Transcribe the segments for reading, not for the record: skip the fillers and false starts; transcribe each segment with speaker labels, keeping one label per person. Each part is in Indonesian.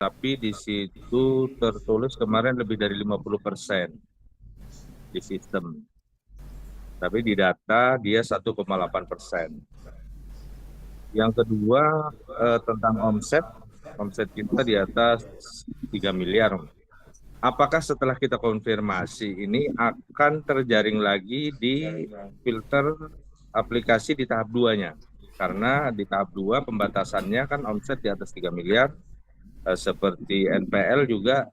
Speaker 1: Tapi di situ tertulis kemarin lebih dari 50% di sistem. Tapi di data dia 1,8%. Yang kedua tentang omset, omset kita di atas 3 miliar. Apakah setelah kita konfirmasi ini akan terjaring lagi di filter aplikasi di tahap 2-nya? Karena di tahap 2 pembatasannya kan omset di atas 3 miliar, seperti NPL juga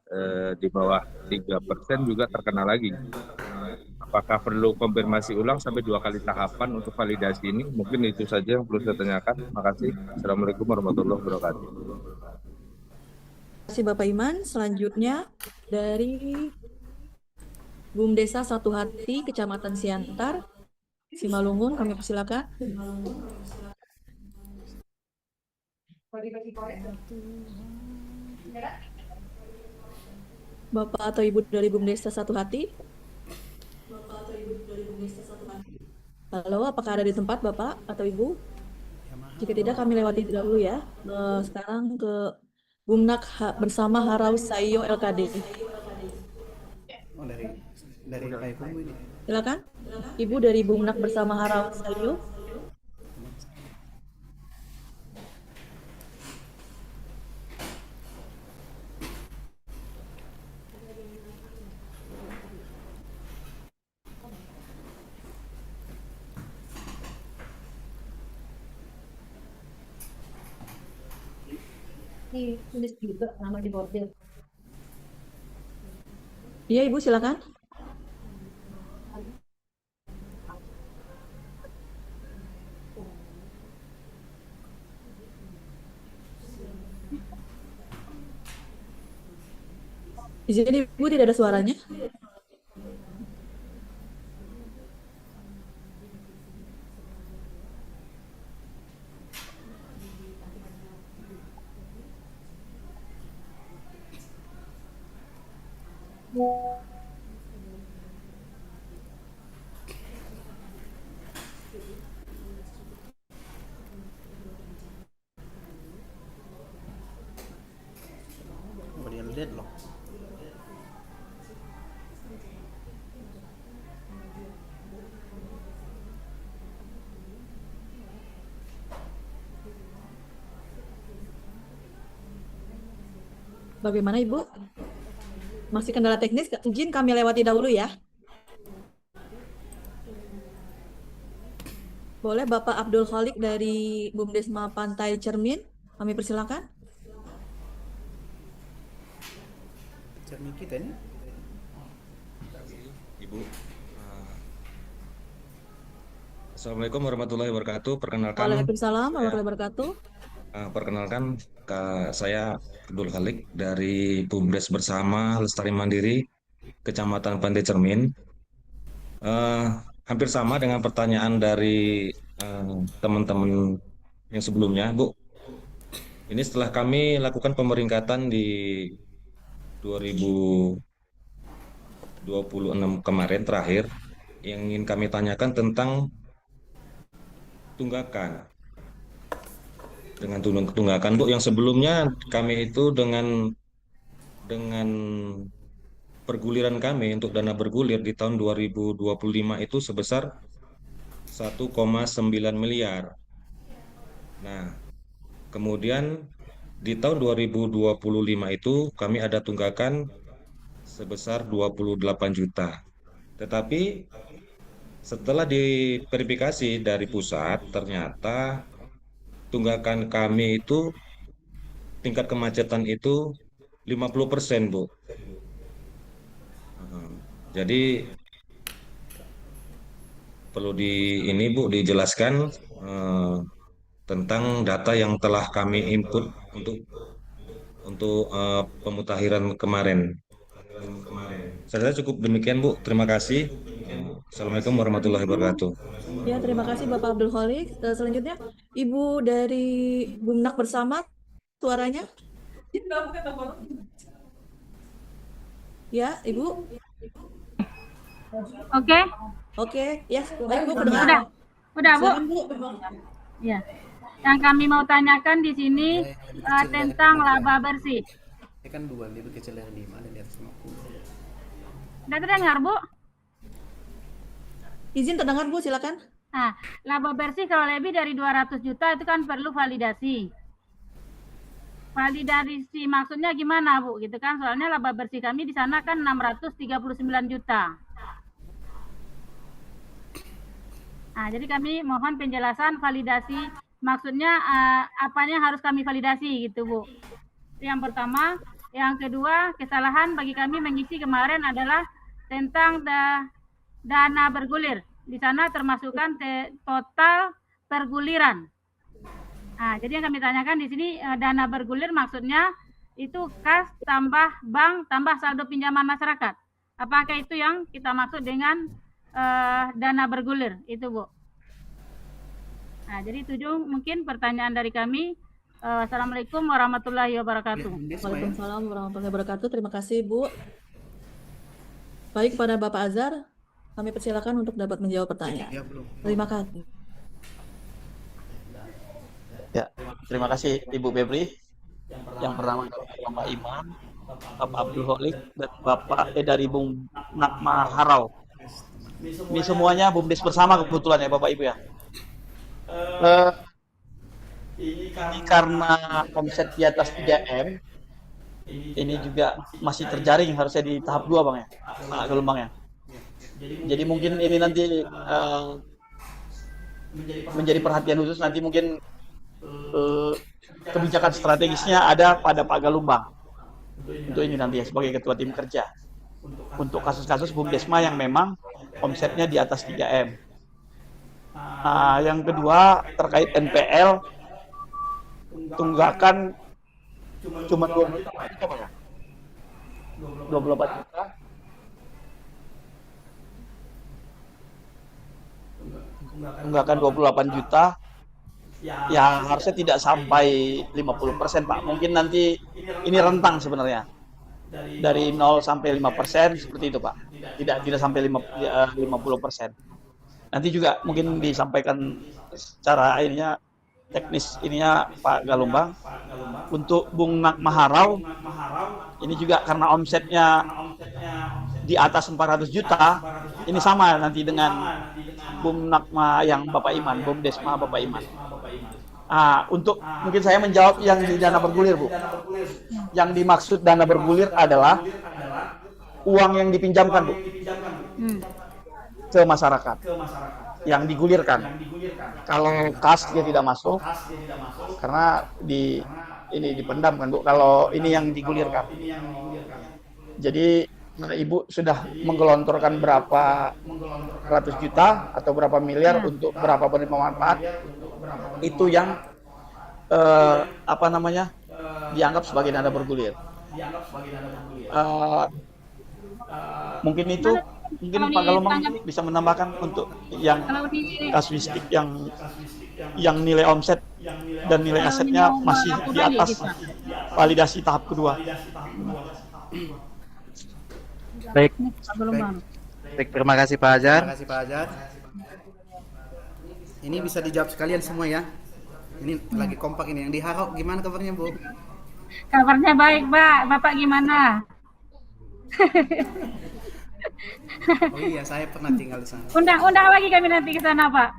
Speaker 1: di bawah 3% juga terkena lagi. Apakah perlu konfirmasi ulang sampai 2 kali tahapan untuk validasi ini? Mungkin itu saja yang perlu saya tanyakan. Terima kasih. Assalamualaikum warahmatullahi wabarakatuh.
Speaker 2: Terima kasih Bapak Iman. Selanjutnya dari Bumdesa Satu Hati, Kecamatan Siantar, Simalungun, kami persilakan. Bapak atau Ibu dari Bumdesa Satu Hati? Halo, apakah ada di tempat Bapak atau Ibu? Jika tidak, kami lewati dahulu ya. Sekarang ke Bumnak bersama Haraus Sayo LKD.
Speaker 3: Oh, dari Pak Ibu ini.
Speaker 2: Silakan. Ibu dari Bumnak bersama Haraus Sayo.
Speaker 4: Tulis juga nama di bordir.
Speaker 2: Iya, Ibu silakan. Izin Ibu tidak ada suaranya.
Speaker 3: Oh, dia deadlock.
Speaker 2: Bagaimana Ibu? Masih kendala teknis, izin kami lewati dahulu ya. Boleh Bapak Abdul Khalik dari Bumdesma Pantai Cermin, kami persilakan.
Speaker 3: Cermin kita ini.
Speaker 5: Ibu. Assalamualaikum warahmatullahi wabarakatuh.
Speaker 2: Waalaikumsalam warahmatullahi wabarakatuh.
Speaker 5: Perkenalkan saya Abdul Khalik dari Bumdes Bersama Lestari Mandiri, Kecamatan Pantai Cermin. Hampir sama dengan pertanyaan dari teman-teman yang sebelumnya, Bu. Ini setelah kami lakukan pemeringkatan di 2026 kemarin terakhir, yang ingin kami tanyakan tentang tunggakan. Dengan tunggakan, Bu, yang sebelumnya kami itu dengan perguliran kami untuk dana bergulir di tahun 2025 itu sebesar 1,9 miliar. Nah, kemudian di tahun 2025 itu kami ada tunggakan sebesar 28 juta. Tetapi setelah diverifikasi dari pusat, ternyata tunggakan kami itu tingkat kemacetan itu 50%, Bu. Jadi perlu Bu dijelaskan tentang data yang telah kami input untuk pemutakhiran kemarin. Saya cukup demikian, Bu. Terima kasih. Assalamualaikum warahmatullahi wabarakatuh.
Speaker 2: Ya, terima kasih Bapak Abdul Khalik. Selanjutnya Ibu dari Bumnak Bersama, suaranya? Ya, Ibu.
Speaker 4: Oke.
Speaker 2: Oke, ya, baik Bu, kedengaran.
Speaker 4: Udah Bu.
Speaker 2: Silakan, Bu.
Speaker 4: Ya. Yang kami mau tanyakan di sini tentang laba bersih.
Speaker 3: kan 2 lebih kecil dari 5 dan di atas 50.
Speaker 4: Udah terdengar, Bu?
Speaker 2: Izin terdengar Bu, silakan.
Speaker 4: Nah, laba bersih kalau lebih dari 200 juta itu kan perlu validasi. Validasi maksudnya gimana, Bu? Gitu kan, soalnya laba bersih kami di sana kan 639 juta. Nah, jadi kami mohon penjelasan validasi, maksudnya apanya harus kami validasi gitu, Bu. Yang pertama. Yang kedua, kesalahan bagi kami mengisi kemarin adalah tentang dana bergulir. Di sana termasukkan total perguliran. Nah, jadi yang kami tanyakan di sini dana bergulir maksudnya itu kas tambah bank tambah saldo pinjaman masyarakat. Apakah itu yang kita maksud dengan dana bergulir itu, Bu? Nah, jadi itu mungkin pertanyaan dari kami. Assalamualaikum warahmatullahi wabarakatuh.
Speaker 2: Waalaikumsalam warahmatullahi wabarakatuh. Terima kasih, Bu. Baik, kepada Bapak Azhar, kami persilakan untuk dapat menjawab pertanyaan.
Speaker 3: Ya, belum.
Speaker 2: Terima kasih.
Speaker 6: Ya, terima kasih Ibu Febri. Yang pertama Bapak Iman, Bapak Abdul Holik, dan Bapak dari Bung Nakma Harau. Ini semuanya BUMDes bersama kebetulan ya Bapak Ibu ya. Ini karena omset di atas 3M, ini juga masih terjaring harusnya di tahap 2 Bang ya, gelombangnya. Jadi mungkin ini nanti menjadi perhatian khusus, nanti mungkin kebijakan strategisnya ada pada Pak Galumbang. Untuk ini nanti ya sebagai ketua tim kerja. Untuk kasus-kasus BUMDesma yang memang omsetnya di atas 3M. Yang kedua terkait NPL, tunggakan cuma 24 juta. 24 juta. Tunggakan 28 juta. Yang harusnya tidak sampai 50% Pak. Mungkin nanti ini rentang sebenarnya. Dari 0 sampai 5% seperti itu Pak. Tidak sampai 50%. Nanti juga mungkin disampaikan secara ininya teknis ininya Pak Galumbang. Untuk Bung Nakma Harau ini juga karena omsetnya di atas 400 juta, ini sama nanti dengan Bung Nakma yang Bapak Iman, BUMDesma Bapak Iman. Untuk mungkin saya menjawab yang di dana bergulir, Bu. Yang dimaksud dana bergulir adalah uang yang dipinjamkan, Bu, ke masyarakat yang digulirkan. Kalau kas dia tidak masuk karena ini dipendam kan Bu. Kalau ini yang digulirkan. Jadi Ibu sudah menggelontorkan berapa ratus juta atau berapa miliar untuk berapa penerima manfaat, itu yang dianggap sebagai dana bergulir. Mungkin itu. Mungkin Pak Galumbang bisa menambahkan untuk yang kasuistik yang nilai omset dan nilai asetnya masih di atas validasi tahap kedua.
Speaker 7: Baik, terima kasih Pak Azhar.
Speaker 3: Terima kasih Pak Azhar. Ini bisa dijawab sekalian semua ya. Ini lagi kompak ini. Yang di Harau gimana kabarnya, Bu?
Speaker 4: Kabarnya baik, Pak. Bapak gimana?
Speaker 3: Oh iya, saya pernah tinggal di sana.
Speaker 4: Undang lagi kami nanti ke sana, Pak.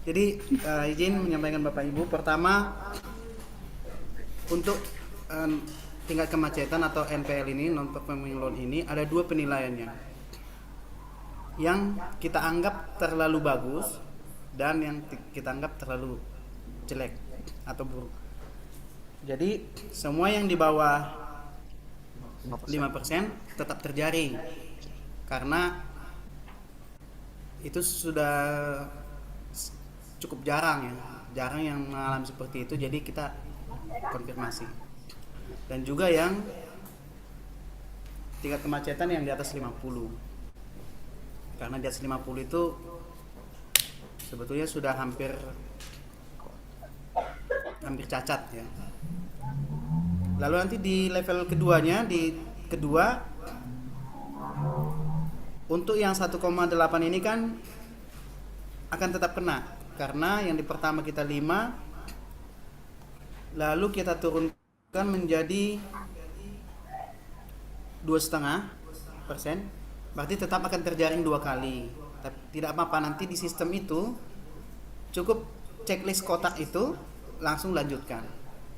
Speaker 3: Jadi izin menyampaikan Bapak Ibu, pertama untuk tingkat kemacetan atau NPL ini, non performing loan ini, ada 2 penilaiannya. Yang kita anggap terlalu bagus dan yang kita anggap terlalu jelek atau buruk. Jadi semua yang di bawah 5% tetap terjaring karena itu sudah cukup jarang yang mengalami seperti itu, jadi kita konfirmasi. Dan juga yang tingkat kemacetan yang di atas 50, karena di atas 50 itu sebetulnya sudah hampir cacat ya. Lalu nanti di level keduanya, di kedua untuk yang 1,8 ini kan akan tetap kena, karena yang di pertama kita 5, lalu kita turunkan menjadi 2,5%, berarti tetap akan terjaring 2 kali. Tapi tidak apa-apa, nanti di sistem itu cukup checklist kotak itu langsung lanjutkan.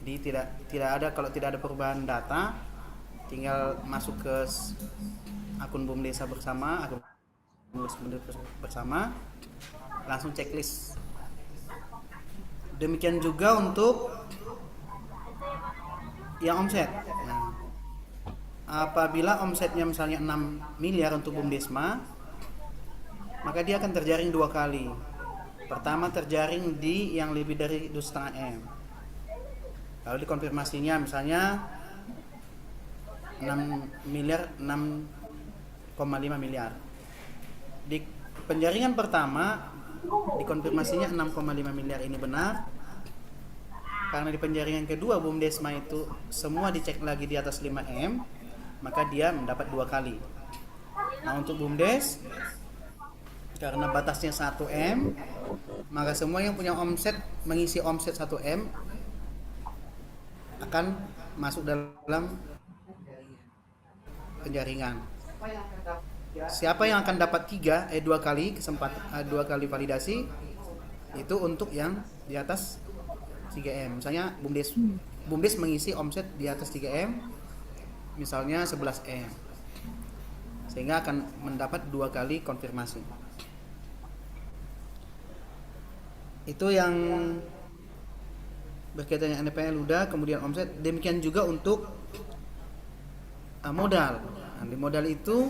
Speaker 3: Jadi tidak ada, kalau tidak ada perubahan data, tinggal masuk ke akun BUM Desa bersama, akun bersama, langsung checklist. Demikian juga untuk yang omset. Nah, apabila omsetnya misalnya 6 miliar untuk BUMDesma, maka dia akan terjaring 2 kali. Pertama terjaring di yang lebih dari 2,5 M. Lalu dikonfirmasinya misalnya 6,5 miliar. Di penjaringan pertama dikonfirmasinya 6,5 miliar ini benar. Karena di penjaringan kedua BUMDesma itu semua dicek lagi di atas 5 M, maka dia mendapat 2 kali. Nah, untuk BUMDes karena batasnya 1 M, maka semua yang punya omset mengisi omset 1 M akan masuk dalam penjaringan. Siapa yang akan dapat 2 kali kesempatan, 2 kali validasi itu untuk yang di atas 3 M. Misalnya BUMDes mengisi omset di atas 3 M, misalnya 11 M, sehingga akan mendapat 2 kali konfirmasi. Itu yang berkaitan dengan NPL udah, kemudian omset. Demikian juga untuk modal. Nah, di modal itu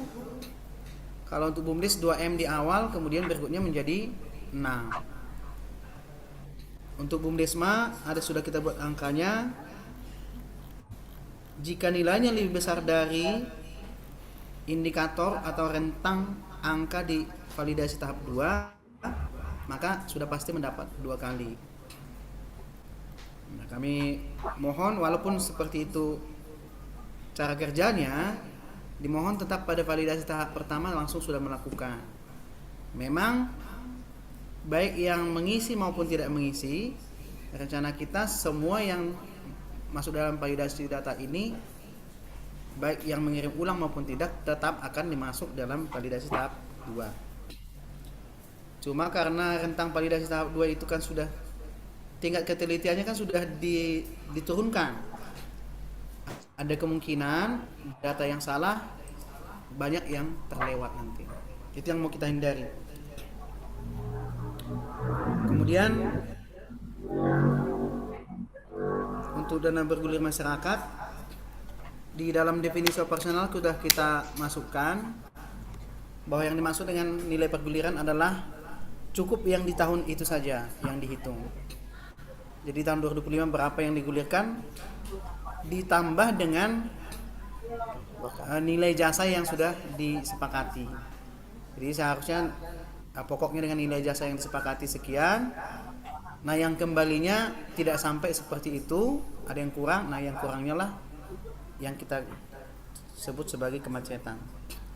Speaker 3: kalau untuk BUMDes 2 M di awal, kemudian berikutnya menjadi 6. Untuk BUMDesma sudah kita buat angkanya. Jika nilainya lebih besar dari indikator atau rentang angka di validasi tahap 2, maka sudah pasti mendapat 2 kali. Nah, kami mohon walaupun seperti itu cara kerjanya, dimohon tetap pada validasi tahap pertama langsung sudah melakukan. Memang baik yang mengisi maupun tidak mengisi, rencana kita semua yang masuk dalam validasi data ini, baik yang mengirim ulang maupun tidak, tetap akan dimasuk dalam validasi tahap 2. Cuma karena rentang validasi tahap 2 itu kan sudah tingkat ketelitiannya kan sudah diturunkan, ada kemungkinan data yang salah banyak yang terlewat nanti. Itu yang mau kita hindari. Kemudian untuk dana bergulir masyarakat, di dalam definisi operasional sudah kita masukkan bahwa yang dimaksud dengan nilai perguliran adalah cukup yang di tahun itu saja yang dihitung. Jadi tahun 2025 berapa yang digulirkan ditambah dengan nilai jasa yang sudah disepakati. Jadi seharusnya pokoknya dengan nilai jasa yang disepakati sekian. Nah, yang kembalinya tidak sampai seperti itu, ada yang kurang. Nah, yang kurangnya lah yang kita sebut sebagai kemacetan.